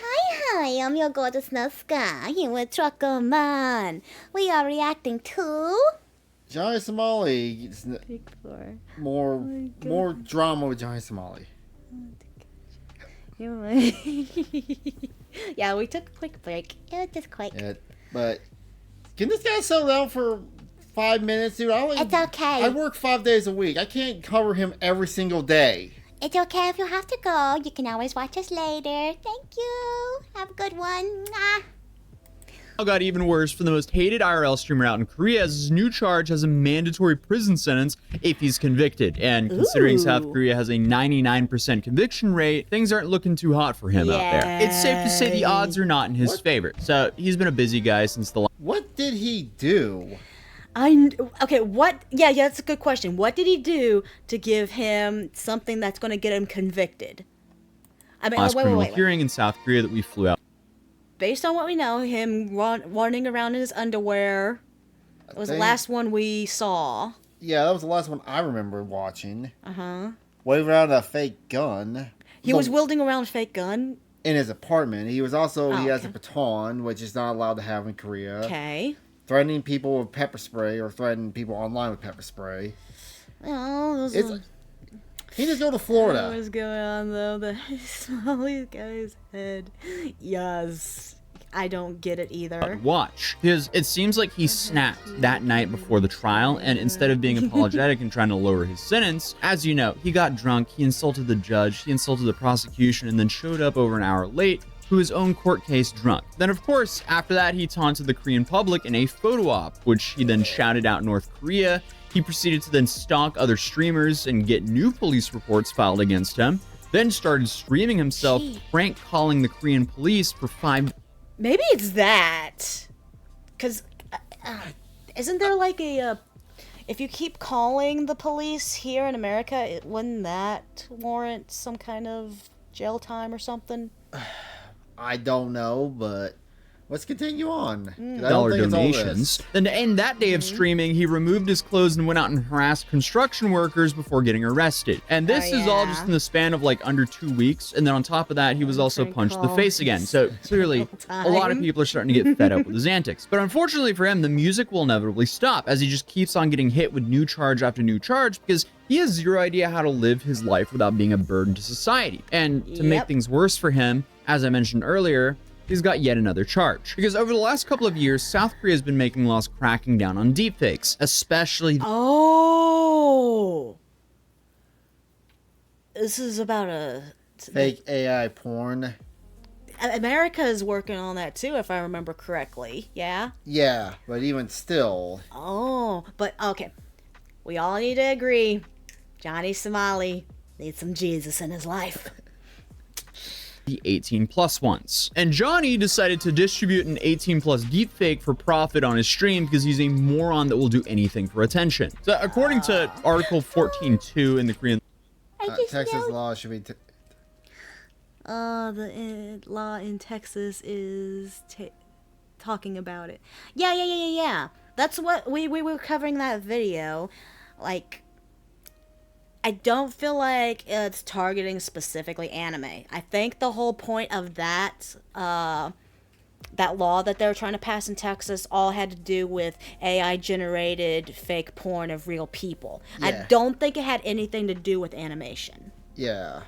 Hi, I'm your gorgeous Nazca here with Trucker Man. We are reacting to... Johnny Somali. It's Pick 4. more drama with Johnny Somali. Yeah, we took a quick break. It was just quick. Yeah, but can this guy settle down for 5 minutes, dude? It's okay. I work 5 days a week. I can't cover him every single day. It's okay if you have to go. You can always watch us later. Thank you. Have a good one. Mwah. Got even worse for the most hated IRL streamer out in Korea, as his new charge has a mandatory prison sentence if he's convicted. And considering South Korea has a 99% conviction rate, things aren't looking too hot for him out there. It's safe to say the odds are not in his favor. So he's been a busy guy since the... What did he do? Okay, what? Yeah, that's a good question. What did he do to give him something that's going to get him convicted? I mean, last criminal wait. hearing in South Korea that we flew out. Based on what we know, him running around in his underwear was the last one we saw. Yeah, that was the last one I remember watching. Uh-huh. Waving around a fake gun. He was wielding around a fake gun? In his apartment. He was also, he has a okay. baton, which is not allowed to have in Korea. Okay. Threatening people with pepper spray or threatening people online with pepper spray. Oh, He just go to Florida. What was going on though? The Somali guy's head. Yes. I don't get it either. Watch, because it seems like he snapped that night before the trial, and instead of being apologetic and trying to lower his sentence, as you know, he got drunk, he insulted the judge, he insulted the prosecution, and then showed up over an hour late to his own court case drunk. Then, of course, after that, he taunted the Korean public in a photo op, which he then shouted out North Korea. He proceeded to then stalk other streamers and get new police reports filed against him, then started streaming himself, prank calling the Korean police for 5... Maybe it's that. Because isn't there like a... if you keep calling the police here in America, wouldn't that warrant some kind of jail time or something? I don't know, but let's continue on. Dollar donations. Then to end that day of streaming, he removed his clothes and went out and harassed construction workers before getting arrested. And this is all just in the span of like under 2 weeks. And then on top of that, he was also punched in the face again. So clearly, a lot of people are starting to get fed up with his antics. But unfortunately for him, the music will inevitably stop as he just keeps on getting hit with new charge after new charge because he has zero idea how to live his life without being a burden to society. And to make things worse for him, as I mentioned earlier, he's got yet another charge. Because over the last couple of years, South Korea has been making laws cracking down on deepfakes, especially... Oh! This is about a... fake AI porn. America is working on that too, if I remember correctly. Yeah? Yeah, but even still... Oh, but okay. We all need to agree. Johnny Somali needs some Jesus in his life. The 18+ ones. And Johnny decided to distribute an 18+ deepfake for profit on his stream because he's a moron that will do anything for attention. So according to Article 14.2 in the Korean... Texas law should be... The law in Texas is talking about it. Yeah. That's what we were covering that video. Like... I don't feel like it's targeting specifically anime. I think the whole point of that that law that they're trying to pass in Texas all had to do with AI-generated fake porn of real people. Yeah. I don't think it had anything to do with animation. Yeah.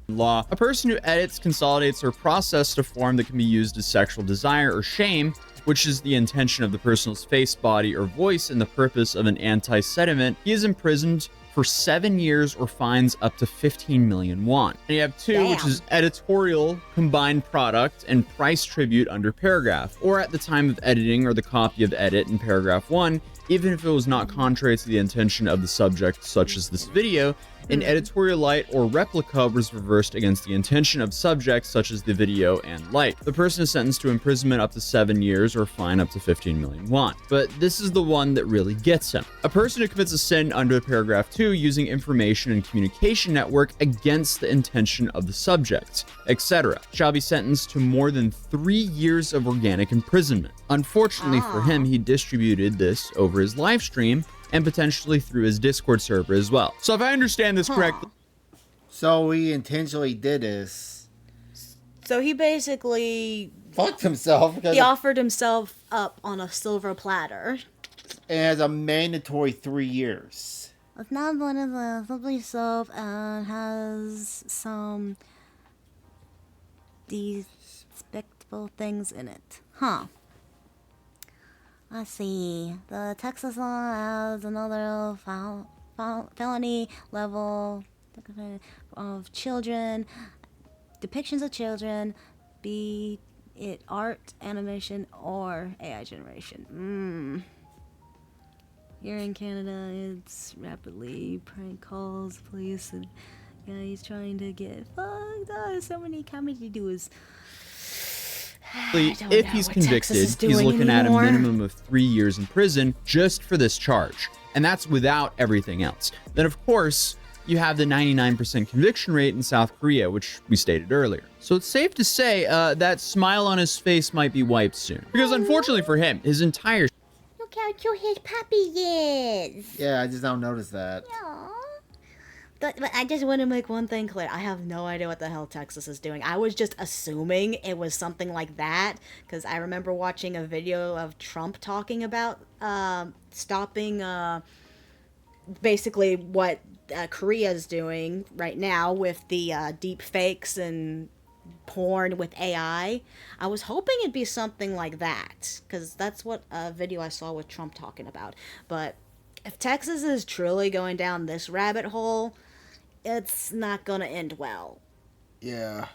Law. A person who edits, consolidates, or processes a form that can be used as sexual desire or shame, which is the intention of the person's face, body, or voice in the purpose of an anti-sentiment, he is imprisoned for 7 years or fines up to 15 million won. And you have two, which is editorial, combined product, and price tribute under paragraph, or at the time of editing or the copy of edit in paragraph 1, even if it was not contrary to the intention of the subject, such as this video, an editorial light or replica was reversed against the intention of subjects such as the video and light. The person is sentenced to imprisonment up to 7 years or fine up to 15 million won. But this is the one that really gets him. A person who commits a sin under paragraph 2 using information and communication network against the intention of the subject, etc., shall be sentenced to more than 3 years of organic imprisonment. Unfortunately for him, he distributed this over his live stream and potentially through his Discord server as well. So if I understand this correctly... So he intentionally did this So he basically Fucked himself because he offered himself up on a silver platter. it has a mandatory 3 years. It's not one of the lovely soap and has some despicable things in it. Huh. Let's see. The Texas law has another felony level of children, depictions of children, be it art, animation, or AI generation. Here in Canada, it's rapidly prank calls, police, and guys trying to get fucked. Oh, so many comedy duos. If he's convicted, he's looking at a minimum of 3 years in prison just for this charge. And that's without everything else. Then, of course, you have the 99% conviction rate in South Korea, which we stated earlier. So it's safe to say that smile on his face might be wiped soon. Because unfortunately for him, his entire... Look how cute his puppy is. Yeah, I just don't notice that. Aww. But I just want to make one thing clear. I have no idea what the hell Texas is doing. I was just assuming it was something like that, because I remember watching a video of Trump talking about stopping basically what Korea is doing right now with the deep fakes and porn with AI. I was hoping it'd be something like that, because that's what a video I saw with Trump talking about. But if Texas is truly going down this rabbit hole, it's not gonna end well. Yeah.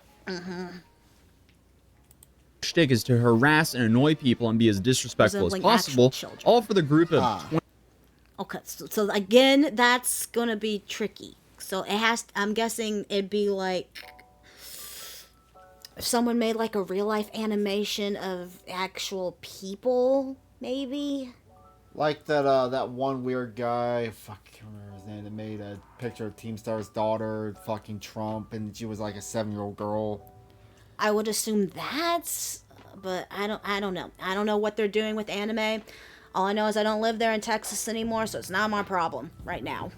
shtick is to harass and annoy people and be as disrespectful as Resembling possible, actual children. all for the group of 20 Okay, so again, that's gonna be tricky. So it has. I'm guessing it'd be like if someone made like a real life animation of actual people, maybe. Like that that one weird guy, fuck, I can't remember his name, that made a picture of Teamstar's daughter fucking Trump, and she was like a 7-year-old girl. I would assume that's, but I don't know. I don't know what they're doing with anime. All I know is I don't live there in Texas anymore, so it's not my problem right now.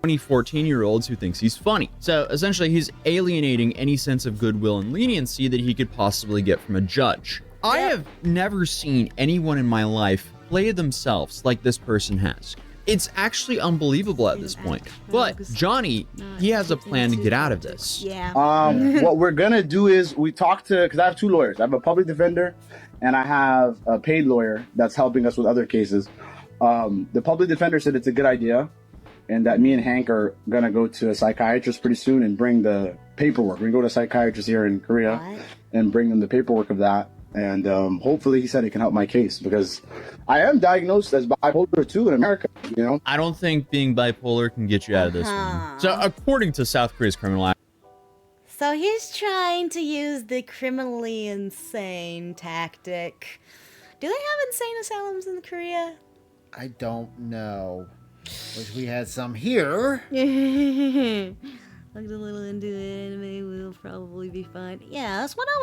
14-year-olds who thinks he's funny. So essentially he's alienating any sense of goodwill and leniency that he could possibly get from a judge. I have never seen anyone in my life play themselves like this person has. It's actually unbelievable at this point. But Johnny, he has a plan to get out of this. Yeah. What we're gonna do is we talk to, because I have 2 lawyers. I have a public defender and I have a paid lawyer that's helping us with other cases. The public defender said it's a good idea and that me and Hank are gonna go to a psychiatrist pretty soon and bring the paperwork. We go to a psychiatrist here in Korea and bring them the paperwork of that. And hopefully he said it can help my case, because I am diagnosed as bipolar 2 in America, you know? I don't think being bipolar can get you out of this one. So according to South Korea's criminal act, So he's trying to use the criminally insane tactic. Do they have insane asylums in Korea? I don't know. Wish we had some here. Looked a little into it. Anime will probably be fine. Yeah, that's what I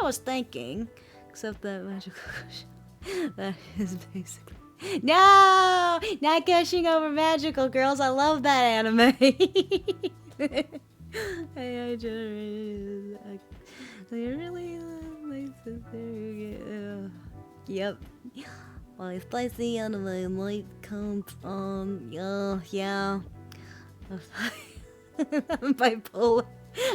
was thinking. Except that magical cushion. That is basically. No, not gushing over magical girls. I love that anime. AI generated. They really my sister. Yep. Well, it's spicy anime might come from. Yeah. I'm bipolar.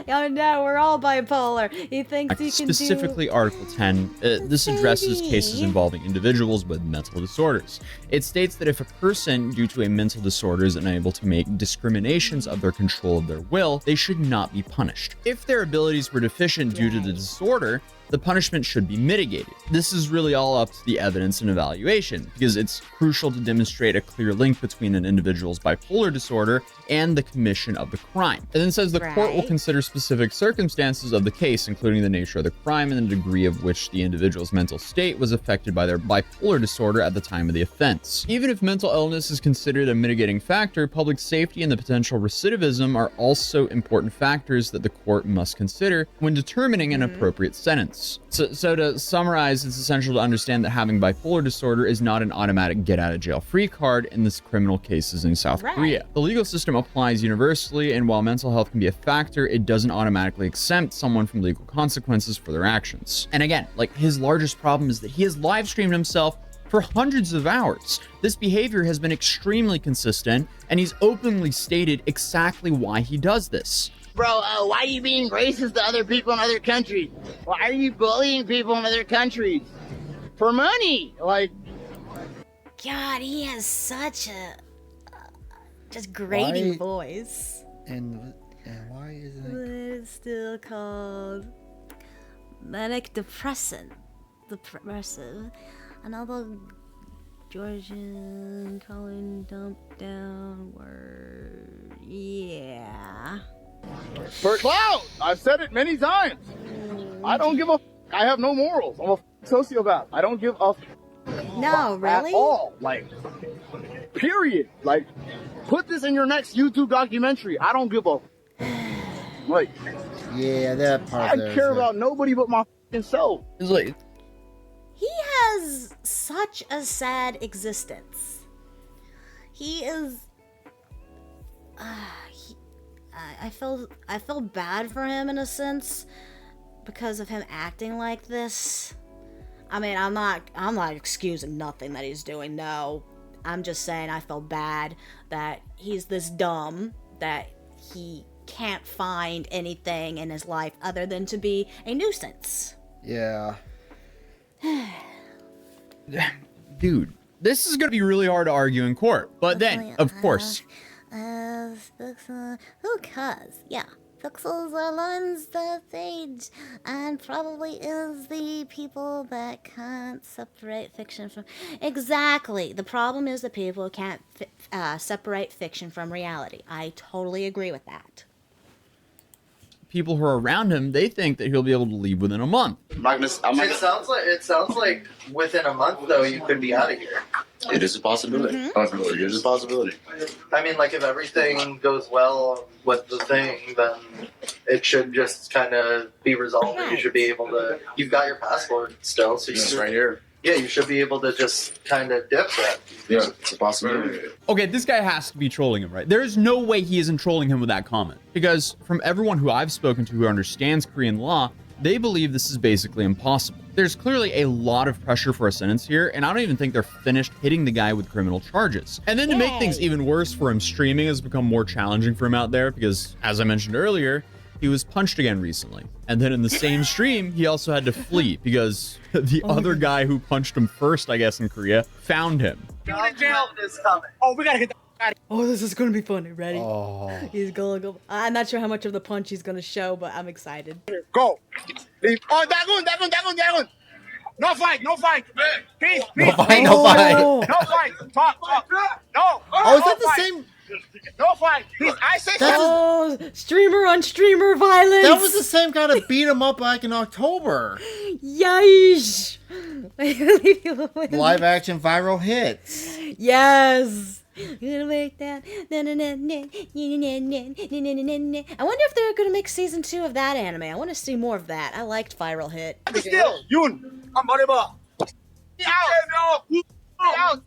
Oh no, we're all bipolar. He thinks he can specifically Article 10, this addresses cases involving individuals with mental disorders. It states that if a person, due to a mental disorder, is unable to make discriminations of their control of their will, they should not be punished. If their abilities were deficient due to the disorder, the punishment should be mitigated. This is really all up to the evidence and evaluation, because it's crucial to demonstrate a clear link between an individual's bipolar disorder and the commission of the crime. It then says the court will consider specific circumstances of the case, including the nature of the crime and the degree of which the individual's mental state was affected by their bipolar disorder at the time of the offense. Even if mental illness is considered a mitigating factor, public safety and the potential recidivism are also important factors that the court must consider when determining an appropriate sentence. actions. So to summarize, it's essential to understand that having bipolar disorder is not an automatic get-out-of-jail-free card in this criminal cases in South Korea. The legal system applies universally, and while mental health can be a factor, it doesn't automatically exempt someone from legal consequences for their actions. And again, like, his largest problem is that he has live streamed himself for hundreds of hours. This behavior has been extremely consistent, and he's openly stated exactly why he does this. Bro, why are you being racist to other people in other countries? Why are you bullying people in other countries? For money, like... God, he has such a just grating voice. And why isn't it? It's still called manic depressive. Another Georgian calling dump down word. Yeah. For clout! I've said it many times. I don't give a. I have no morals. I'm a sociopath. I don't give a. No, really? At all. Like, period. Like, put this in your next YouTube documentary. I don't give a. Like, Yeah, that part. I care about nobody but my fucking self. It's like, He has such a sad existence. He is. I feel bad for him in a sense because of him acting like this. I mean, I'm not excusing nothing that he's doing. No, I'm just saying I feel bad that he's this dumb that he can't find anything in his life other than to be a nuisance. Yeah. dude, this is gonna be really hard to argue in court. But then, of course, who cares? Yeah. Pixels are ones that age, and probably is the people that can't separate fiction from... Exactly. The problem is the people who can't separate fiction from reality. I totally agree with that. people who are around him, they think that he'll be able to leave within a month. It sounds like within a month though you could be out of here. It is a possibility. It is a possibility. I mean, like if everything goes well with the thing, then it should just kind of be resolved. You should be able to. You've got your passport still, so you It's should, right here. Yeah, you should be able to just kind of dip that. Yeah, it's a possibility. Okay, this guy has to be trolling him, right? There's no way he isn't trolling him with that comment. Because from everyone who I've spoken to who understands Korean law, they believe this is basically impossible. There's clearly a lot of pressure for a sentence here, and I don't even think they're finished hitting the guy with criminal charges. And then to make things even worse for him, streaming has become more challenging for him out there because, as I mentioned earlier, he was punched again recently. And then in the same stream, he also had to flee because the other guy who punched him first, I guess, in Korea, found him. Jail is coming. Oh, we gotta get the out of here. Oh, this is gonna be funny. Ready? Oh. He's gonna go. I'm not sure how much of the punch he's gonna show, but I'm excited. Go. Oh, Dagon. No fight. Peace. No fight, no fight. No fight. Talk. No. Oh, is that the same? No fight. Peace. I say That's Oh, streamer on streamer violence. That was the same guy that beat him up back in October. Yish. Live action viral hits. Yes. Gonna make that. I wonder if they're gonna make season 2 of that anime. I want to see more of that. I liked Viral Hit. still. Yun. I'm Mariba. Out.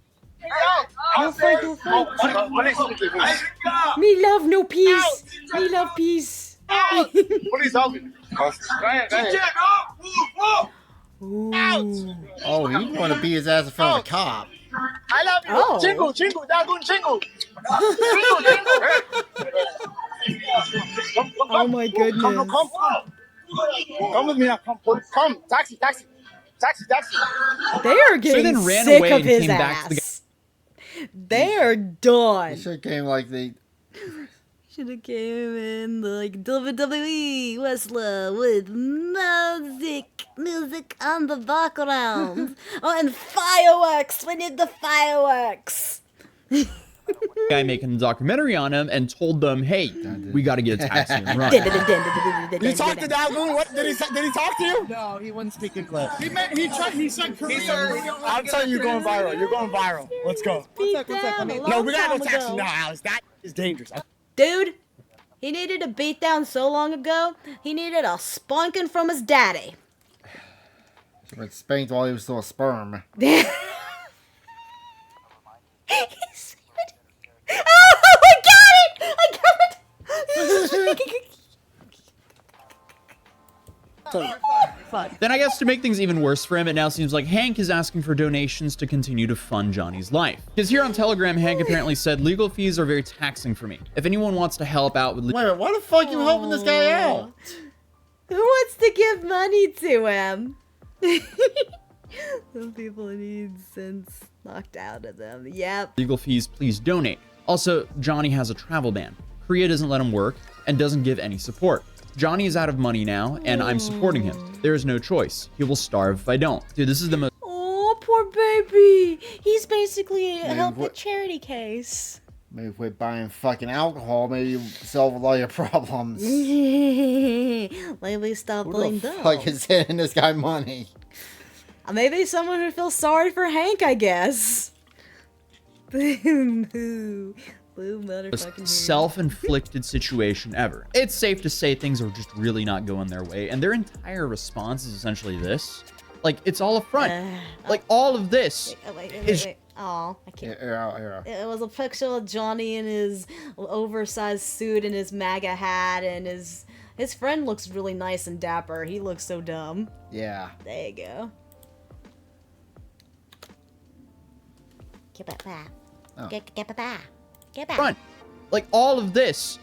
Don't fight. Me love no peace. Me love peace. Police help me. Go ahead. Ooh. Oh, he want to beat his ass in front of the cop. I love you. Oh. Chingu. Dagon chingu. Oh my goodness. Come with me now. Come. Taxi. They are getting then ran sick away of and his came back to the ass. They are done. He should came like the. Should have came in like WWE wrestler with music on the background. Oh, and fireworks. We need the fireworks. Guy making a documentary on him and told them, hey, we got to get a taxi and run. You talked to Dagoon? What did he talk to you? No, he wouldn't speak English. He said Korean. I'm telling you, you're going viral. You're going viral. Let's go. One sec. No, we gotta go taxi now, Alice. That is dangerous. Dude, he needed a beatdown so long ago, he needed a spanking from his daddy. He was spanked while he was still a sperm. Oh, I got it! I got it! Fun. Then I guess to make things even worse for him, it now seems like Hank is asking for donations to continue to fund Johnny's life. Because here on Telegram, Hank apparently said, legal fees are very taxing for me. If anyone wants to help out with... Wait, why the fuck you helping this guy out? Who wants to give money to him? Some people need sense knocked out of them. Yep. legal fees, please donate. Also, Johnny has a travel ban. Korea doesn't let him work and doesn't give any support. Johnny is out of money now, and I'm supporting him. There is no choice. He will starve if I don't. Dude, this is the most... Oh, poor baby. He's basically helped the charity case. Maybe quit buying fucking alcohol. Maybe you solve all your problems. Maybe stop Who playing the dumb. fuck is sending this guy money? Maybe someone who feels sorry for Hank, I guess. Boo. Boo, motherfucking self-inflicted situation ever. It's safe to say things are just really not going their way, and their entire response is essentially this. Like, it's all a front. Like, all of this is... Oh, I can't. Yeah. It was a picture of Johnny in his oversized suit and his MAGA hat, and his friend looks really nice and dapper. He looks so dumb. Yeah. There you go. Get back. Oh. Get back. Get back. front. Like, all of this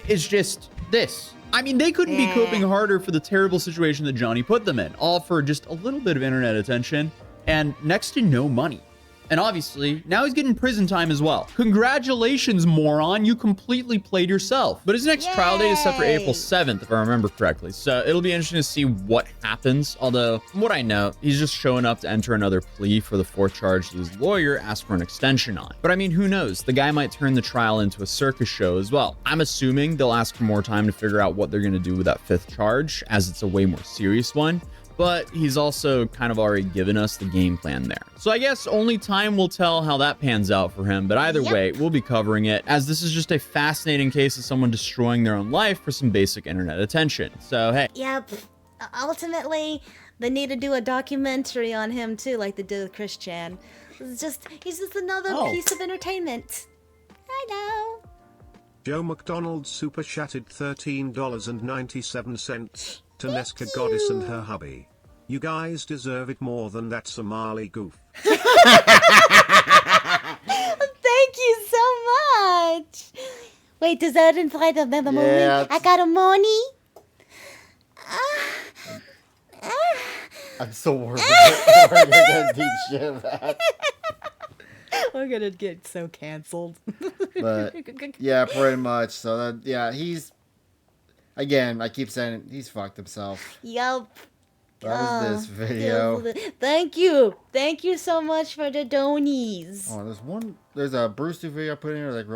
is just this. I mean, they couldn't be coping harder for the terrible situation that Johnny put them in, all for just a little bit of internet attention and next to no money. And obviously, now he's getting prison time as well. Congratulations, moron. You completely played yourself. But his next trial date is set for April 7th, if I remember correctly. So it'll be interesting to see what happens. Although, from what I know, he's just showing up to enter another plea for the fourth charge that his lawyer asked for an extension on. But I mean, who knows? The guy might turn the trial into a circus show as well. I'm assuming they'll ask for more time to figure out what they're going to do with that fifth charge, as it's a way more serious one. But he's also kind of already given us the game plan there. So I guess only time will tell how that pans out for him, but either way, we'll be covering it, as this is just a fascinating case of someone destroying their own life for some basic internet attention. So, hey. Yep. Ultimately, they need to do a documentary on him too, like they did with Chris Chan. He's just another piece of entertainment. I know. Joe McDonald super chatted $13.97 to Nesca Goddess and her hubby. You guys deserve it more than that Somali goof. Thank you so much. Wait, does that imply the money? I got a money? I'm so worried about we're gonna deep shit that. We're gonna get so canceled. But yeah, pretty much. So that he's again. I keep saying he's fucked himself. Yup. That was this video. Thank you so much for the donies. Oh, there's a Bruce Lee video I put in here like.